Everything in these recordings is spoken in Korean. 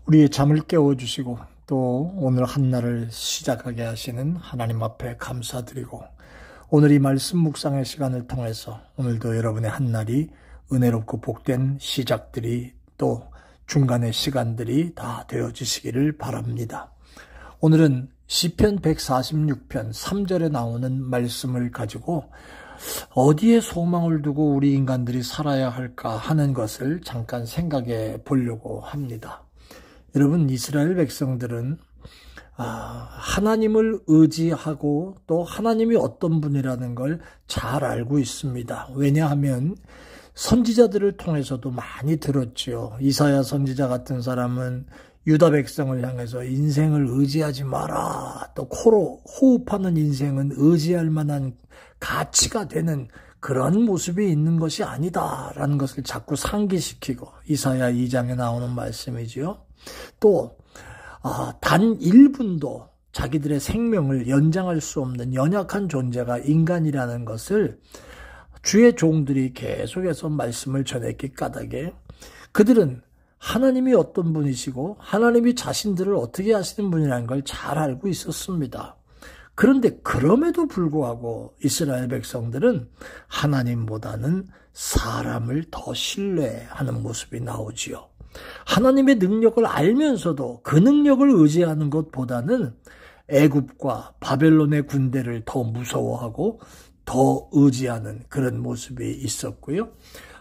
우리의 잠을 깨워주시고 또 오늘 한날을 시작하게 하시는 하나님 앞에 감사드리고, 오늘 이 말씀 묵상의 시간을 통해서 오늘도 여러분의 한날이 은혜롭고 복된 시작들이 또 중간의 시간들이 다 되어지시기를 바랍니다. 오늘은 시편 146편 3절에 나오는 말씀을 가지고 어디에 소망을 두고 우리 인간들이 살아야 할까 하는 것을 잠깐 생각해 보려고 합니다. 여러분, 이스라엘 백성들은 하나님을 의지하고 또 하나님이 어떤 분이라는 걸 잘 알고 있습니다. 왜냐하면 선지자들을 통해서도 많이 들었지요. 이사야 선지자 같은 사람은 유다 백성을 향해서 인생을 의지하지 마라, 또 코로 호흡하는 인생은 의지할 만한 가치가 되는 그런 모습이 있는 것이 아니다라는 것을 자꾸 상기시키고, 이사야 2장에 나오는 말씀이지요. 또 단 1분도 자기들의 생명을 연장할 수 없는 연약한 존재가 인간이라는 것을 주의 종들이 계속해서 말씀을 전했기 까닭에 그들은 하나님이 어떤 분이시고 하나님이 자신들을 어떻게 하시는 분이라는 걸 잘 알고 있었습니다. 그런데 그럼에도 불구하고 이스라엘 백성들은 하나님보다는 사람을 더 신뢰하는 모습이 나오지요. 하나님의 능력을 알면서도 그 능력을 의지하는 것보다는 애굽과 바벨론의 군대를 더 무서워하고 더 의지하는 그런 모습이 있었고요.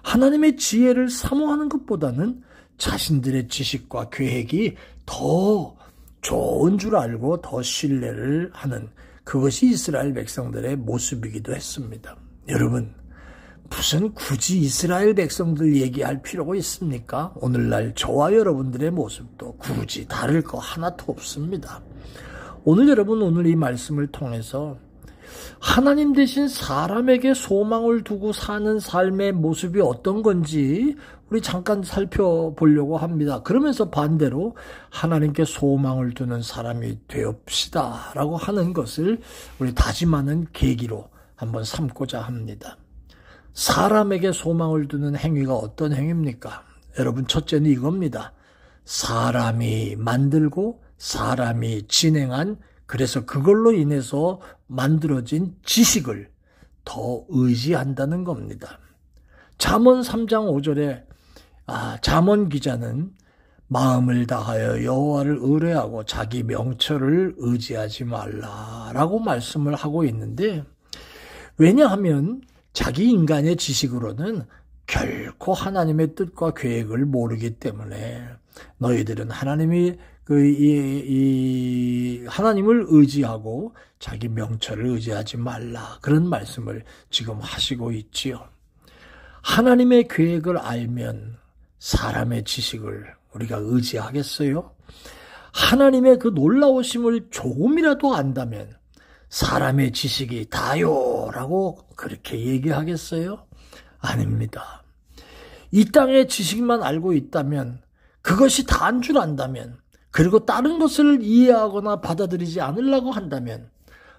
하나님의 지혜를 사모하는 것보다는 자신들의 지식과 계획이 더 좋은 줄 알고 더 신뢰를 하는, 그것이 이스라엘 백성들의 모습이기도 했습니다. 여러분, 무슨 굳이 이스라엘 백성들 얘기할 필요가 있습니까? 오늘날 저와 여러분들의 모습도 굳이 다를 거 하나도 없습니다. 오늘 이 말씀을 통해서 하나님 대신 사람에게 소망을 두고 사는 삶의 모습이 어떤 건지 우리 잠깐 살펴보려고 합니다. 그러면서 반대로 하나님께 소망을 두는 사람이 되옵시다 라고 하는 것을 우리 다짐하는 계기로 한번 삼고자 합니다. 사람에게 소망을 두는 행위가 어떤 행위입니까? 여러분, 첫째는 이겁니다. 사람이 만들고 사람이 진행한, 그래서 그걸로 인해서 만들어진 지식을 더 의지한다는 겁니다. 잠언 3장 5절에 잠언 기자는 마음을 다하여 여호와를 의뢰하고 자기 명철을 의지하지 말라라고 말씀을 하고 있는데, 왜냐하면 자기 인간의 지식으로는 결코 하나님의 뜻과 계획을 모르기 때문에 너희들은 하나님을 의지하고 자기 명철을 의지하지 말라, 그런 말씀을 지금 하시고 있지요. 하나님의 계획을 알면 사람의 지식을 우리가 의지하겠어요? 하나님의 그 놀라우심을 조금이라도 안다면 사람의 지식이 다요라고 그렇게 얘기하겠어요? 아닙니다. 이 땅의 지식만 알고 있다면, 그것이 다인 줄 안다면, 그리고 다른 것을 이해하거나 받아들이지 않으려고 한다면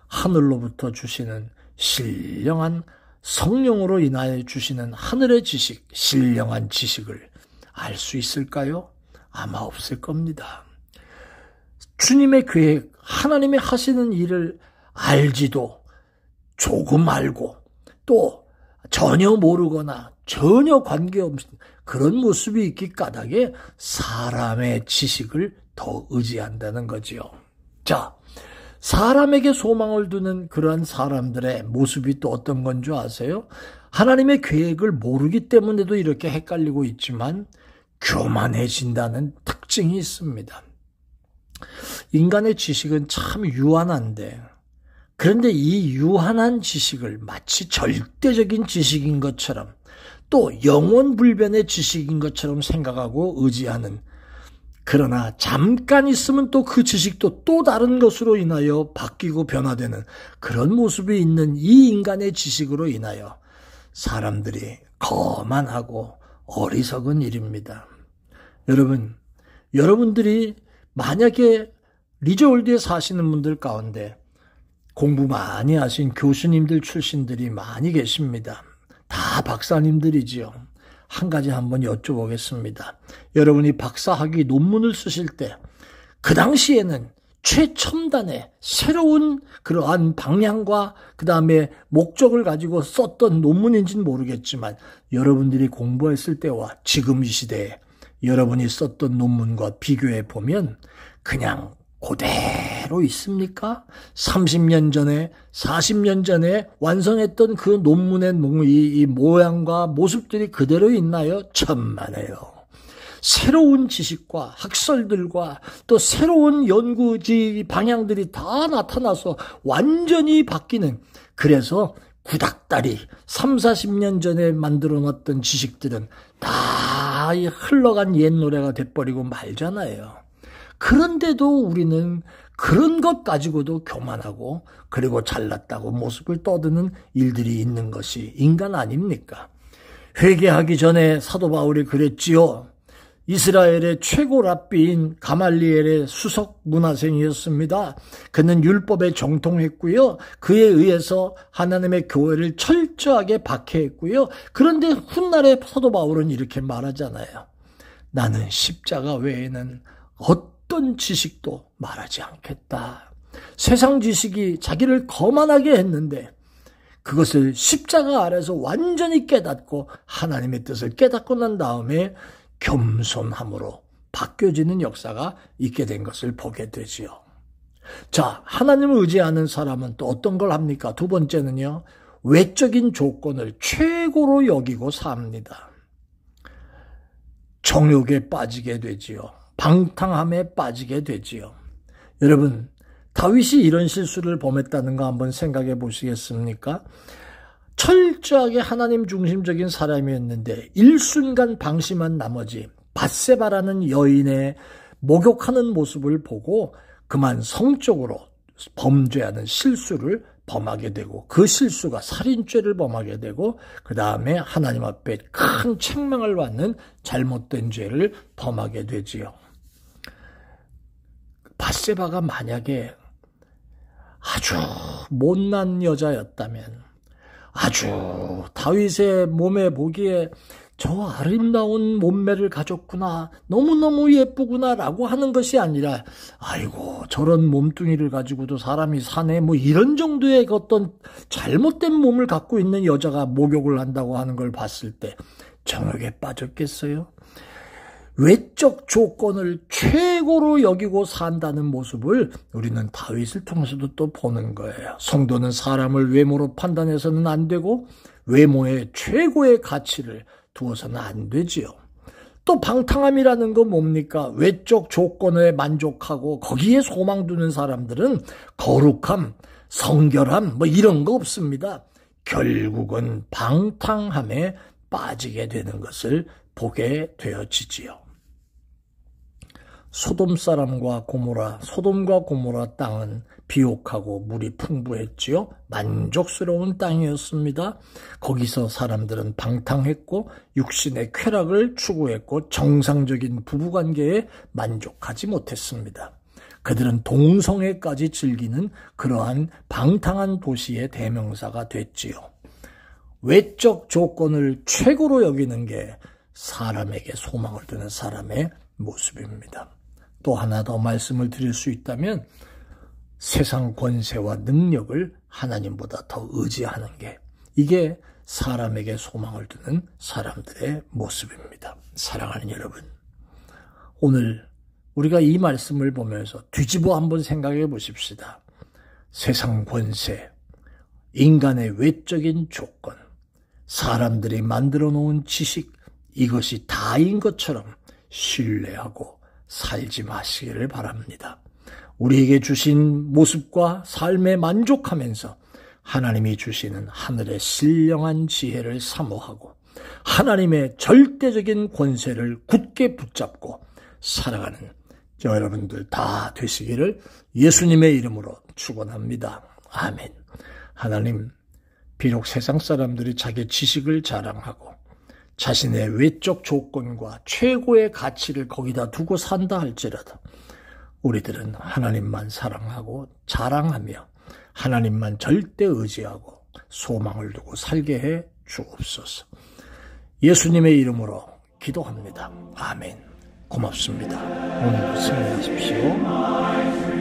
하늘로부터 주시는 신령한 성령으로 인하여 주시는 하늘의 지식, 신령한 지식을 알 수 있을까요? 아마 없을 겁니다. 주님의 계획, 하나님이 하시는 일을 알지도 조금 알고 또 전혀 모르거나 전혀 관계없는 그런 모습이 있기 까닭에 사람의 지식을 더 의지한다는 거지요. 자, 사람에게 소망을 두는 그러한 사람들의 모습이 또 어떤 건 줄 아세요? 하나님의 계획을 모르기 때문에도 이렇게 헷갈리고 있지만 교만해진다는 특징이 있습니다. 인간의 지식은 참 유한한데, 그런데 이 유한한 지식을 마치 절대적인 지식인 것처럼 또 영원불변의 지식인 것처럼 생각하고 의지하는, 그러나 잠깐 있으면 또 그 지식도 또 다른 것으로 인하여 바뀌고 변화되는 그런 모습이 있는 이 인간의 지식으로 인하여 사람들이 거만하고 어리석은 일입니다. 여러분들이 만약에 리저월드에 사시는 분들 가운데 공부 많이 하신 교수님들 출신들이 많이 계십니다. 다 박사님들이지요. 한 가지 한번 여쭤보겠습니다. 여러분이 박사학위 논문을 쓰실 때 그 당시에는 최첨단의 새로운 그러한 방향과 그 다음에 목적을 가지고 썼던 논문인지는 모르겠지만 여러분들이 공부했을 때와 지금 이 시대에 여러분이 썼던 논문과 비교해 보면 그냥 그대로 있습니까? 30년 전에 40년 전에 완성했던 그 논문의 이 모양과 모습들이 그대로 있나요? 천만에요. 새로운 지식과 학설들과 또 새로운 연구지 방향들이 다 나타나서 완전히 바뀌는, 그래서 구닥다리 30, 40년 전에 만들어 놨던 지식들은 다 흘러간 옛 노래가 돼버리고 말잖아요. 그런데도 우리는 그런 것 가지고도 교만하고 그리고 잘났다고 모습을 떠드는 일들이 있는 것이 인간 아닙니까? 회개하기 전에 사도 바울이 그랬지요. 이스라엘의 최고 랍비인 가말리엘의 수석 문화생이었습니다. 그는 율법에 정통했고요. 그에 의해서 하나님의 교회를 철저하게 박해했고요. 그런데 훗날에 사도 바울은 이렇게 말하잖아요. 나는 십자가 외에는 어떤 지식도 말하지 않겠다. 세상 지식이 자기를 거만하게 했는데 그것을 십자가 아래서 완전히 깨닫고 하나님의 뜻을 깨닫고 난 다음에 겸손함으로 바뀌어지는 역사가 있게 된 것을 보게 되지요. 자, 하나님을 의지하는 사람은 또 어떤 걸 합니까? 두 번째는요, 외적인 조건을 최고로 여기고 삽니다. 정욕에 빠지게 되지요. 방탕함에 빠지게 되지요. 여러분, 다윗이 이런 실수를 범했다는 거 한번 생각해 보시겠습니까? 철저하게 하나님 중심적인 사람이었는데 일순간 방심한 나머지 밧세바라는 여인의 목욕하는 모습을 보고 그만 성적으로 범죄하는 실수를 범하게 되고 그 실수가 살인죄를 범하게 되고 그 다음에 하나님 앞에 큰 책망을 받는 잘못된 죄를 범하게 되지요. 밧세바가 만약에 아주 못난 여자였다면, 아주 다윗의 몸에 보기에 저 아름다운 몸매를 가졌구나, 너무너무 예쁘구나 라고 하는 것이 아니라 아이고 저런 몸뚱이를 가지고도 사람이 사네, 뭐 이런 정도의 어떤 잘못된 몸을 갖고 있는 여자가 목욕을 한다고 하는 걸 봤을 때 정욕에 빠졌겠어요? 외적 조건을 최고로 여기고 산다는 모습을 우리는 다윗을 통해서도 또 보는 거예요. 성도는 사람을 외모로 판단해서는 안 되고 외모에 최고의 가치를 두어서는 안 되지요. 또 방탕함이라는 건 뭡니까? 외적 조건에 만족하고 거기에 소망 두는 사람들은 거룩함, 성결함 뭐 이런 거 없습니다. 결국은 방탕함에 빠지게 되는 것을 보게 되어지지요. 소돔과 고모라 땅은 비옥하고 물이 풍부했지요. 만족스러운 땅이었습니다. 거기서 사람들은 방탕했고 육신의 쾌락을 추구했고 정상적인 부부관계에 만족하지 못했습니다. 그들은 동성애까지 즐기는 그러한 방탕한 도시의 대명사가 됐지요. 외적 조건을 최고로 여기는 게 사람에게 소망을 두는 사람의 모습입니다. 또 하나 더 말씀을 드릴 수 있다면 세상 권세와 능력을 하나님보다 더 의지하는 게, 이게 사람에게 소망을 두는 사람들의 모습입니다. 사랑하는 여러분, 오늘 우리가 이 말씀을 보면서 뒤집어 한번 생각해 보십시다. 세상 권세, 인간의 외적인 조건, 사람들이 만들어 놓은 지식, 이것이 다인 것처럼 신뢰하고 살지 마시기를 바랍니다. 우리에게 주신 모습과 삶에 만족하면서 하나님이 주시는 하늘의 신령한 지혜를 사모하고 하나님의 절대적인 권세를 굳게 붙잡고 살아가는 저 여러분들 다 되시기를 예수님의 이름으로 축원합니다. 아멘. 하나님, 비록 세상 사람들이 자기 지식을 자랑하고 자신의 외적 조건과 최고의 가치를 거기다 두고 산다 할지라도 우리들은 하나님만 사랑하고 자랑하며 하나님만 절대 의지하고 소망을 두고 살게 해 주옵소서. 예수님의 이름으로 기도합니다. 아멘. 고맙습니다. 오늘도 승리하십시오.